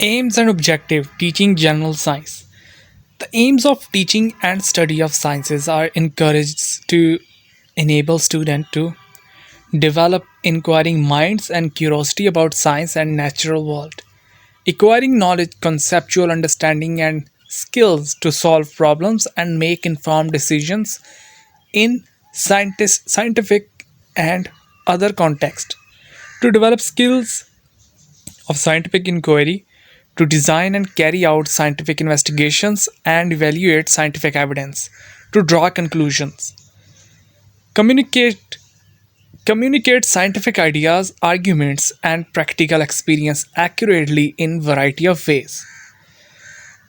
Aims and objective teaching general science. The aims of teaching and study of sciences are encouraged to enable students to develop inquiring minds and curiosity about science and natural world, acquiring knowledge, conceptual understanding and skills to solve problems and make informed decisions in scientific and other contexts, to develop skills of scientific inquiry, to design and carry out scientific investigations and evaluate scientific evidence, to draw conclusions, communicate communicate scientific ideas, arguments, and practical experience accurately in variety of ways.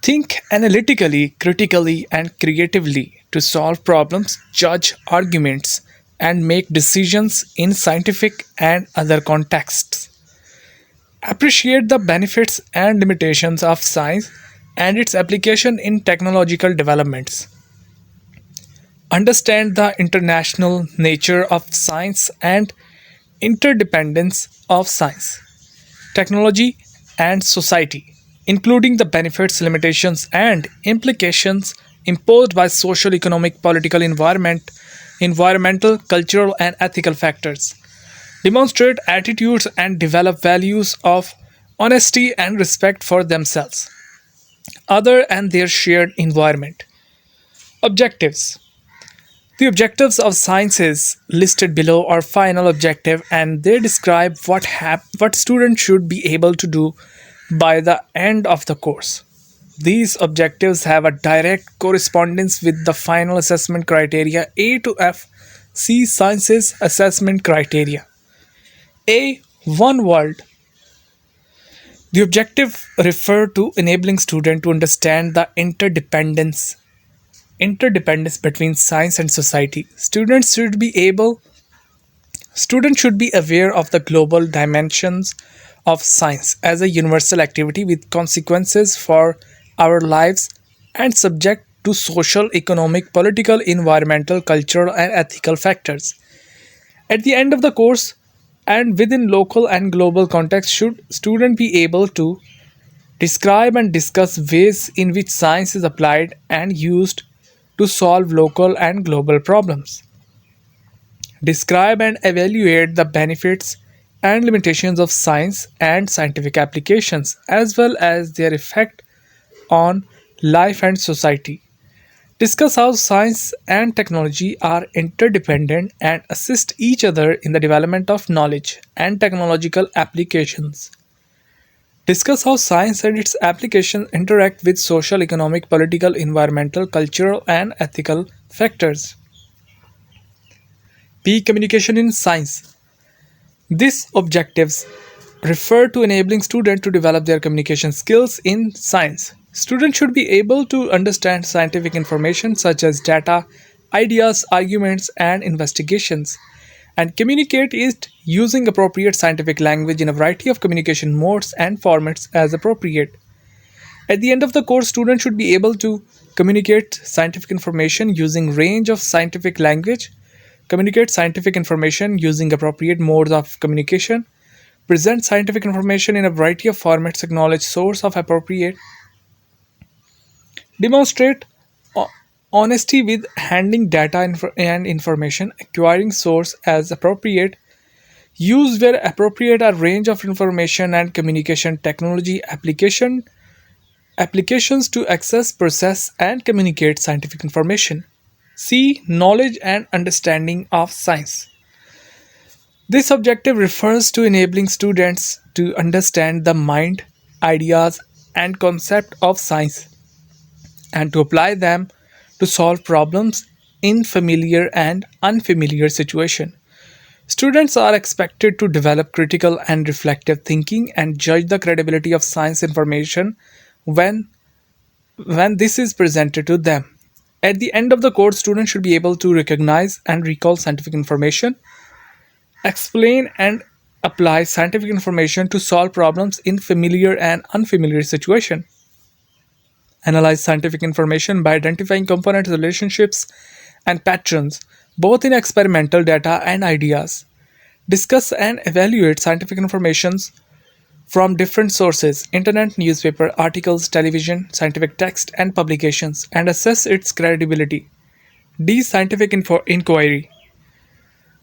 Think analytically, critically, and creatively to solve problems, judge arguments, and make decisions in scientific and other contexts. Appreciate the benefits and limitations of science and its application in technological developments. Understand the international nature of science and interdependence of science, technology, and society, including the benefits, limitations, and implications imposed by social, economic, political, environmental, cultural, and ethical factors. Demonstrate attitudes and develop values of honesty and respect for themselves, other, and their shared environment. Objectives. The objectives of sciences listed below are final objective and they describe what students should be able to do by the end of the course. These objectives have a direct correspondence with the final assessment criteria A to F. See Sciences Assessment Criteria. A. One world. The objective refer to enabling students to understand the interdependence between science and society. Students should be aware of the global dimensions of science as a universal activity with consequences for our lives and subject to social, economic, political, environmental, cultural, and ethical factors. At the end of the course and within local and global context, should student be able to describe and discuss ways in which science is applied and used to solve local and global problems. Describe and evaluate the benefits and limitations of science and scientific applications, as well as their effect on life and society. Discuss how science and technology are interdependent and assist each other in the development of knowledge and technological applications. Discuss how science and its applications interact with social, economic, political, environmental, cultural, and ethical factors. P. Communication in science. These objectives refer to enabling students to develop their communication skills in science. Students should be able to understand scientific information such as data, ideas, arguments, and investigations, and communicate it using appropriate scientific language in a variety of communication modes and formats as appropriate. At the end of the course, students should be able to communicate scientific information using range of scientific language, communicate scientific information using appropriate modes of communication, present scientific information in a variety of formats, acknowledge source of appropriate, demonstrate ho- honesty with handling data and information, acquiring source as appropriate, use where appropriate a range of information and communication technology applications to access, process, and communicate scientific information. C. Knowledge and understanding of science. This objective refers to enabling students to understand the mind, ideas, and concept of science and to apply them to solve problems in familiar and unfamiliar situations. Students are expected to develop critical and reflective thinking and judge the credibility of science information when this is presented to them. At the end of the course, students should be able to recognize and recall scientific information, explain and apply scientific information to solve problems in familiar and unfamiliar situations. Analyze scientific information by identifying components, relationships, and patterns, both in experimental data and ideas. Discuss and evaluate scientific information from different sources internet, newspaper, articles, television, scientific text, and publications and assess its credibility. D. Scientific inquiry.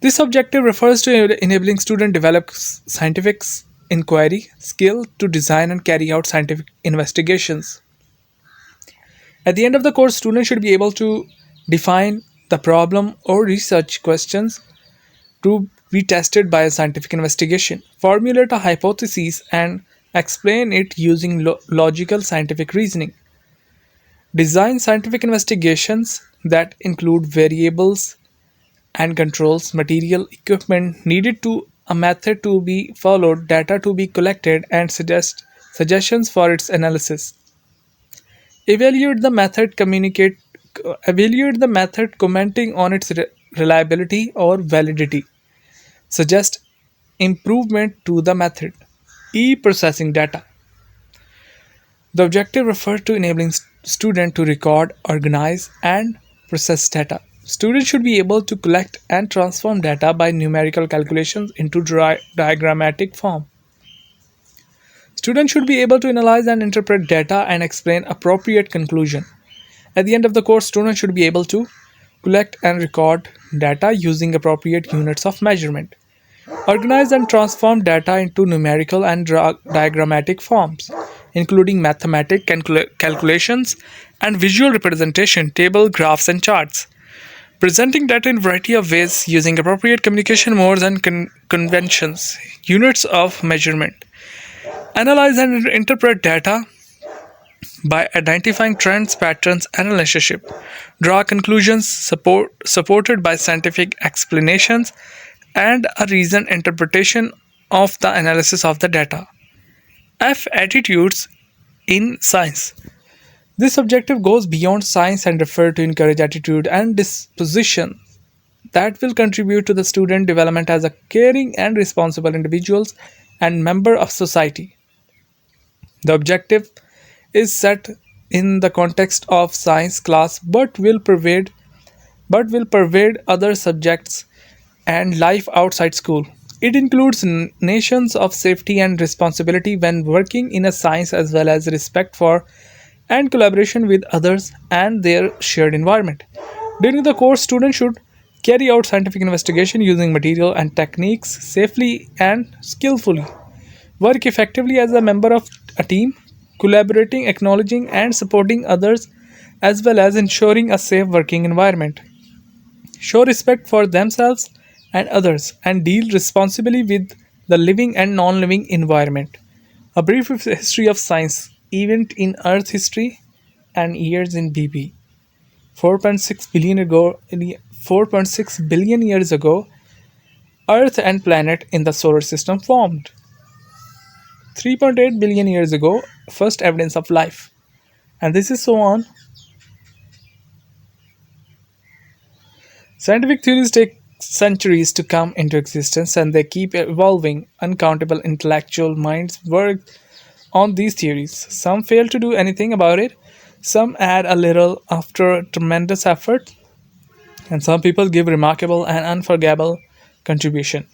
This objective refers to enabling students develop scientific inquiry skill to design and carry out scientific investigations. At the end of the course, students should be able to define the problem or research questions to be tested by a scientific investigation, formulate a hypothesis, and explain it using logical scientific reasoning. Design scientific investigations that include variables and controls, material, equipment needed to a method to be followed, data to be collected, and suggest suggestions for its analysis. Evaluate the method, evaluate the method, commenting on its reliability or validity. Suggest improvement to the method. E-processing data. The objective refers to enabling students to record, organize, and process data. Students should be able to collect and transform data by numerical calculations into diagrammatic form. Students should be able to analyze and interpret data and explain appropriate conclusion. At the end of the course, students should be able to collect and record data using appropriate units of measurement. Organize and transform data into numerical and diagrammatic forms, including mathematical calculations and visual representation, table, graphs, and charts. Presenting data in a variety of ways using appropriate communication modes and conventions, units of measurement. Analyze and interpret data by identifying trends, patterns, and relationships. Draw conclusions supported by scientific explanations and a reasoned interpretation of the analysis of the data. F. Attitudes in science. This objective goes beyond science and refers to encourage attitude and disposition that will contribute to the student development as a caring and responsible individuals and member of society. The objective is set in the context of science class but will pervade other subjects and life outside school. It includes notions of safety and responsibility when working in a science as well as respect for and collaboration with others and their shared environment. During the course, students should carry out scientific investigation using material and techniques safely and skillfully. Work effectively as a member of a team, collaborating, acknowledging, and supporting others, as well as ensuring a safe working environment. Show respect for themselves and others, and deal responsibly with the living and non living environment. A brief history of science, event in Earth history, and years in BB. 4.6 billion years ago, Earth and planet in the solar system formed. 3.8 billion years ago, first evidence of life. And this is so on. Scientific theories take centuries to come into existence and they keep evolving. Uncountable intellectual minds work on these theories. Some fail to do anything about it, some add a little after tremendous effort, and some people give remarkable and unforgettable contribution.